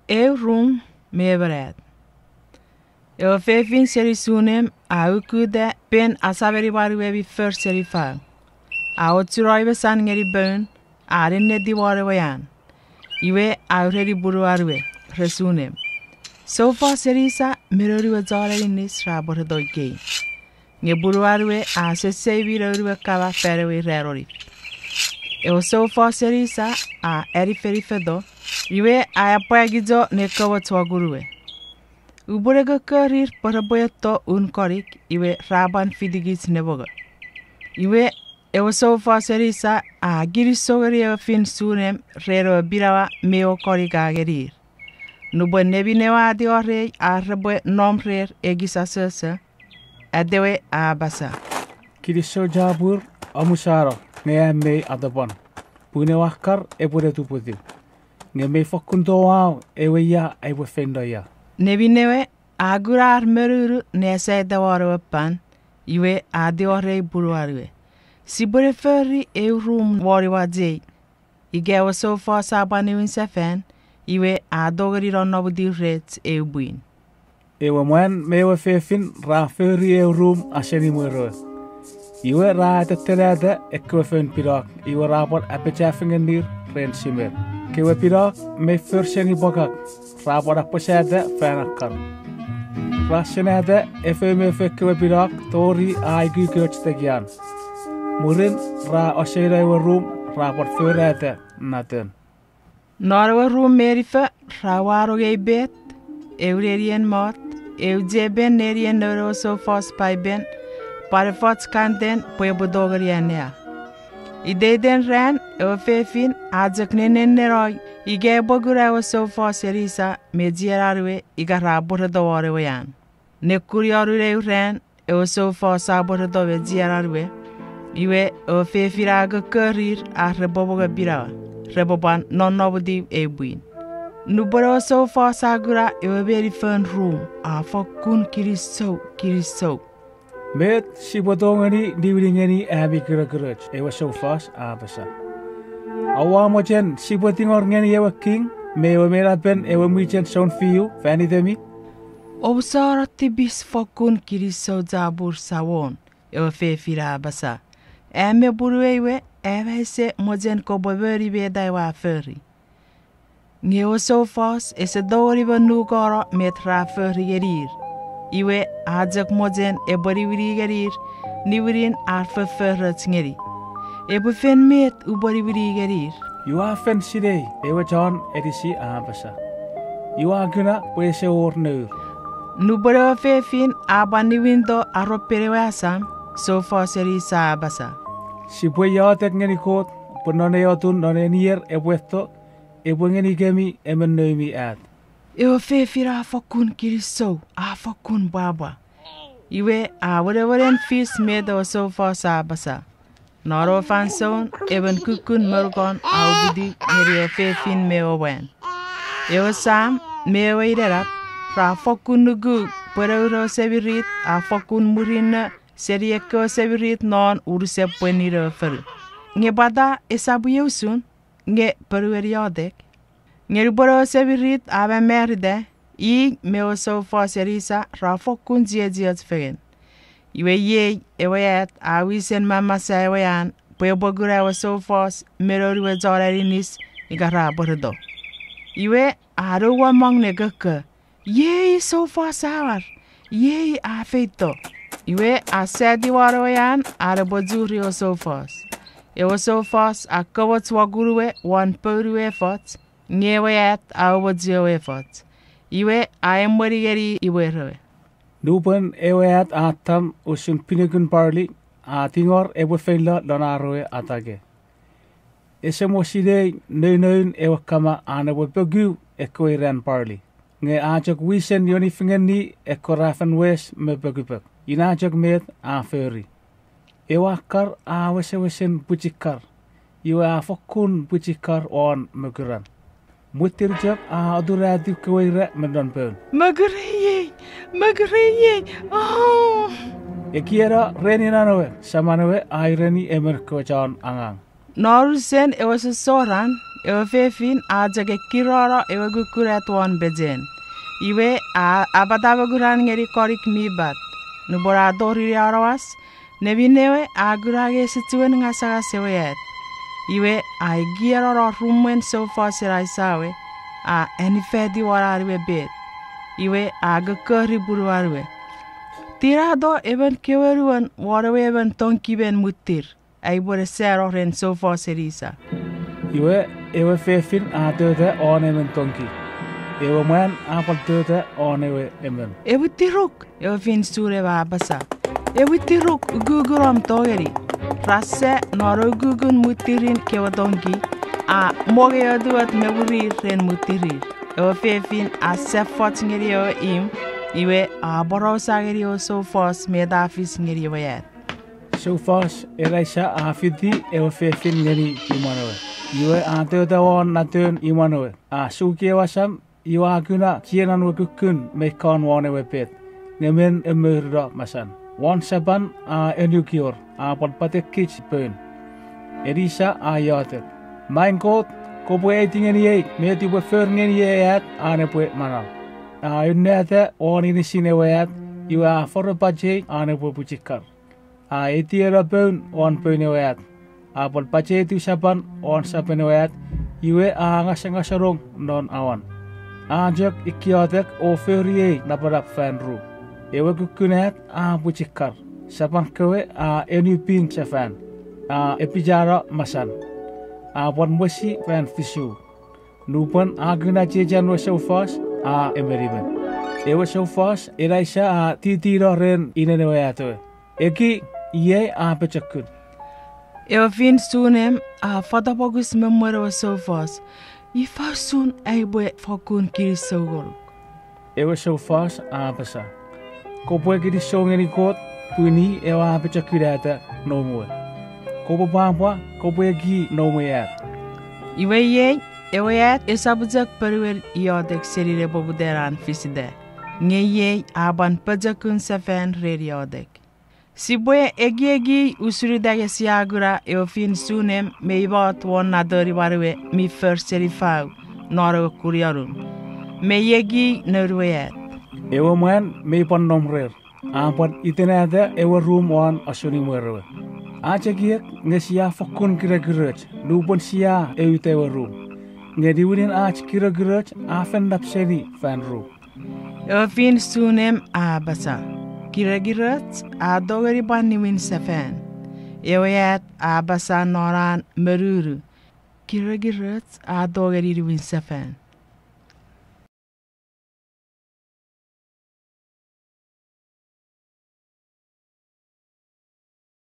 Ew Rum Eman At. Eu fefin seri Shunem a ukude ben asaberi waruwe first seri fang. A oturoi besan ngeri burn a rinne di waruweyan. Iwe a uredi buru waruwe Shunem. Sofos serisa miroriwe zara inis rabor doike. Nge buru waruwe a sesevi roruwe kava ferewe rerori. Eu sofos serisa a eriferi fedo. Iwe a apagizo ne kawa twaguruwe. Uburega karir paraboya to unkorik iwe raban fidigis neboga. Iwe ewa sofa serisa a girisogari ewa fin Shunem rero birawa meo korika gerir. Nubo nebi newa adi orrei a rabo nomrer egisa sasa adewe a basa. Kiriso jabur amusara nge me adabon. Pune wakar ebure tuputiu. Nge me fokundo wao ewe ya ewe fendo ya. Nebi newe agurar meruru nese dawaro wepan iwe adi orrei buruarwe. Sibure ferri Ew Rum wariwa zei. Igewa sofa sabani win sefan iwe adogari ronobudi rets Ew buin. Ewe mwen mewe fefin ra ferri Ew Rum aseni mwero. Iwe ra tetelede ekwe fen pirak. Iwe rabot apechafingen ren simer. Kewe pirak me ferseni bogak. Rabot apesede fenakar. Rasenede efe kewe pirak tori aigu gerts tegian. Murin ra osera Ew Rum rabot ferede naten. Norwe Rum merife rawaro gei bet eurerien mat eujeben nerien nero sofos paiben parefots kanten poebodogarianea. Ideden ran ewa fefin ajak nenen neroi ige bogura ewa sofos erisa medierarwe iga rabota daware yan. Nekuriarure ran ewa sofos abota dawe dierarwe iwe ewa fefiraga karir a reboboga birawa. Reboban non nobody Ew buin. Nubaro so far sagura ewa very fun room a fokun kiriso. Met sibodongani diwingeni abi kira-kira ewa sofos abasa. Awa mojen sibotingor ngeni ewa king mewa meraben ewa mijen son fiu fani demi. Obsara tibis fokun kiriso zabur sawon ewa fefira abasa. Eme buruewe ewa se mojen koboberi bedai wa ferri. Ngewa sofos ese doriba nugara metra ferri gerir. Iwe ajak mojen ebori wiri gerir niwirin arfa ferret ngeri. Ebu fen met ubori wiri gerir. You are fen sidei ewa John edisi abasa. You are guna wese or nur. Nubara fefin abani windo aroperewe asam sofos erisa abasa. Si bue ya tek ngeni kot penone ya tun none nier ebuesto ebu ngeni gemi Eman At. Ewa fefira fokun kiriso a fokun baba. Iwe a whatever fis made o sofa sabasa. Noro fanson even kukun mergon a ubudi neri fefin meo wen. Ewa sam meo iderap ra fokun nugu perauro sevirit a fokun murina serieko sevirit non urse pueniro fer. Nge bada esabu yeusun nge perueriodek. Nge ruboro sevirit ave merde I meo sofa serisa ra fokun ziet fegen. Iwe ye ewe a wisen mama sa ewean puebogura wa sofos meroriwe zorerinis igara bordo. Iwe aruwa mong negaka. Ye sofa sawar. Ye a feito. Iwe a sedi waroyan arabozuri o sofos. Ewa sofos a kawat waguruwe wan peruwe fot. Ngewe at a wadzio fot. Iwe a emwarigeri iwe rewe. Nuben ewe at atam usun pinigun barley a tingor ewe feila lonaroe atage. Ese mosidei neun ewe kama anawe begu ekwe ran barley. Nge ajak wisen yoni fingeni ekorafen wes me begubek. Inajak met a ferry. Ewa kar a wesen bujikar. Iwa fokun bujikar on meguran. Mutirjak a aduradi kweire mendon pen. Magreye. Oh. Ekiera reni nanowe samanowe a reni emer kojan angang. Norusen ewa soran ewa fefin a jage kiroro ewa gukuret wan bejen. Iwe a abadawa guran ngeri korik mibat. Nubora dori arawas. Nebinewe a gurage situen ngasaga sewet. Iwe a giero rumwen sofos raisawe. A enifedi warariwe bet. Iwe a gukuri buruarwe. Tirado even keweruan warawe even tonki ben mutir. Ai bore sero ren sofos Elisa. Iwe ewe fefin a döde on emen tonki. Ewe man a pal döde on ewe emen. Ewe tiruk ewe fin sure wa basa. Ewe tiruk guguram togeri. Rasse noro gugun mutirin kewa tonki. A moge aduat meburi ren mutirir. Ewe fefin a sefot ngeri ewe im. Iwe a poraus ngeri o sofos medafis ngeri ewe yet. Sofos Elisha a fiti ewe fefin ngeri imanoe. Iwe a döde on natun imanoe. A suki wasam iwa aguna kienan wakukun mekon wane wepet. Ngemen emerda masan. Wan saban a enukior a palpatek kich pen. Elisha a yatet. Mein God, ko po eting ni ek, me ti po fer ni ek ane po mana. A unnete on ini sine wet, iwa for pache ane po puchikar. A etiera pen on pen wet. A palpache tu saban on saben wet, iwe a ngasarong non awan. Ajak ikiatek o ferie naparak fanru. Ewe kukunet a puchikar. Saban kewe a enuping sefan. A epijara masan. A pon mosi fan fisu. Nupan a guna jejan wa sofos a emeriben. Ewe sofos Elisha a titiro ren inenewe ato. Eki iye a pechakun. Ewe fin Shunem a fadabagus memore wa sofos. Ifa sun aibe fakun kiri sogol. Ewe sofos a pesa. Kopo kiri songeni kot puni ewa pechakirata no more. Kopo pampa kopo egi no more. Iwe ye ewe yet esabujak perwel iodek serire bobuderan fiside. Nge ye aban pajakun sefan rediodek. Siboye egi usuridage siagura eofin Shunem meibat won nadori warwe mi first serifau noro kuriarun. Me yegi norweyet. Ewe man meipon nomrer. Apat itenada ewe room on asuni mwerwe. Aja giek ngesia fakun kira-giraj. Lupon sia ewe tewe room. Ngediwinin ach kira-giraj afen napseni fan room. Eofin Shunem a basa. Kira-giraj a dogeri baniwin sefan. Eweyet a basa noran meruru. Kira-giraj a dogeri win sefan.